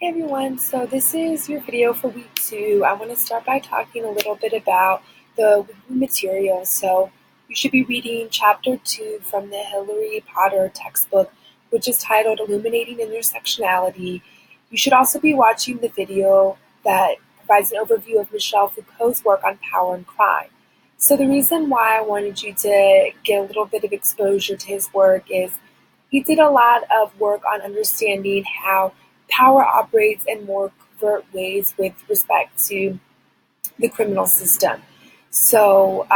Hey everyone, so this is your video for week 2. I want to start by talking a little bit about the weekly material. So you should be reading chapter 2 from the Hillary Potter textbook, which is titled Illuminating Intersectionality. You should also be watching the video that provides an overview of Michel Foucault's work on power and crime. So the reason why I wanted you to get a little bit of exposure to his work is he did a lot of work on understanding how power operates in more covert ways with respect to the criminal system. So,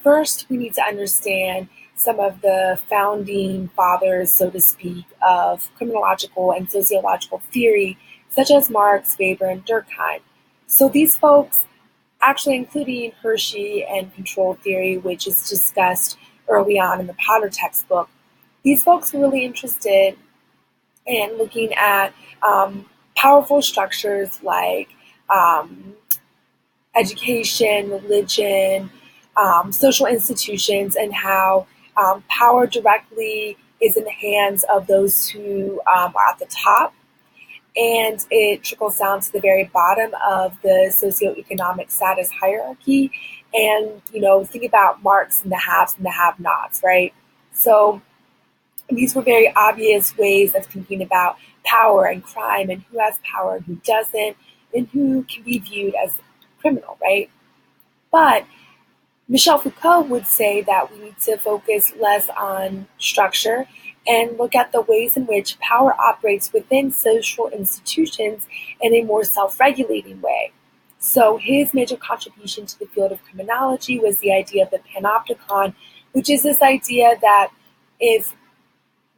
first, we need to understand some of the founding fathers, so to speak, of criminological and sociological theory, such as Marx, Weber, and Durkheim. So, these folks, actually including Hershey and control theory, which is discussed early on in the Potter textbook, these folks were really interested in looking at powerful structures like education, religion, social institutions, and how power directly is in the hands of those who are at the top, and it trickles down to the very bottom of the socioeconomic status hierarchy. And, think about Marx and the haves and the have-nots, right? So these were very obvious ways of thinking about power and crime and who has power and who doesn't, and who can be viewed as criminal, right? But Michel Foucault would say that we need to focus less on structure and look at the ways in which power operates within social institutions in a more self-regulating way. So his major contribution to the field of criminology was the idea of the panopticon, which is this idea that if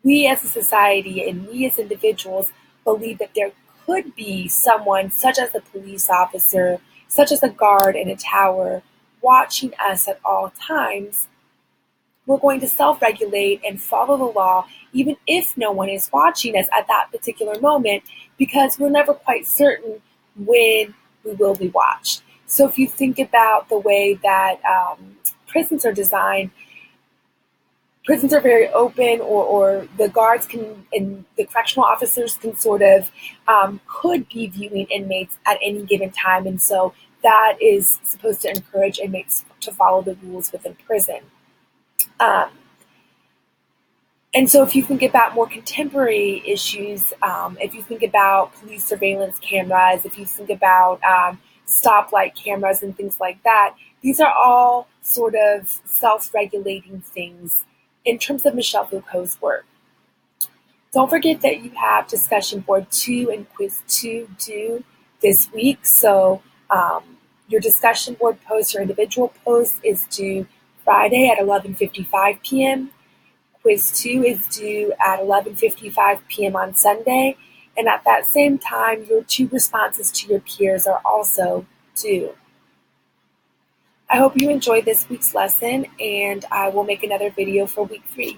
we as a society and we as individuals believe that there could be someone, such as a police officer, such as a guard in a tower, watching us at all times, we're going to self-regulate and follow the law even if no one is watching us at that particular moment, because we're never quite certain when we will be watched. So if you think about the way that prisons are designed, prisons are very open, or the guards can and the correctional officers can sort of could be viewing inmates at any given time, and so that is supposed to encourage inmates to follow the rules within prison. And so if you think about more contemporary issues, if you think about police surveillance cameras, if you think about stoplight cameras and things like that, these are all sort of self-regulating things in terms of Michel Foucault's work. Don't forget that you have discussion board 2 and quiz 2 due this week. So your discussion board post, your individual post, is due Friday at 11:55 p.m. Quiz 2 is due at 11:55 p.m. on Sunday. And at that same time, your 2 responses to your peers are also due. I hope you enjoyed this week's lesson, and I will make another video for week 3.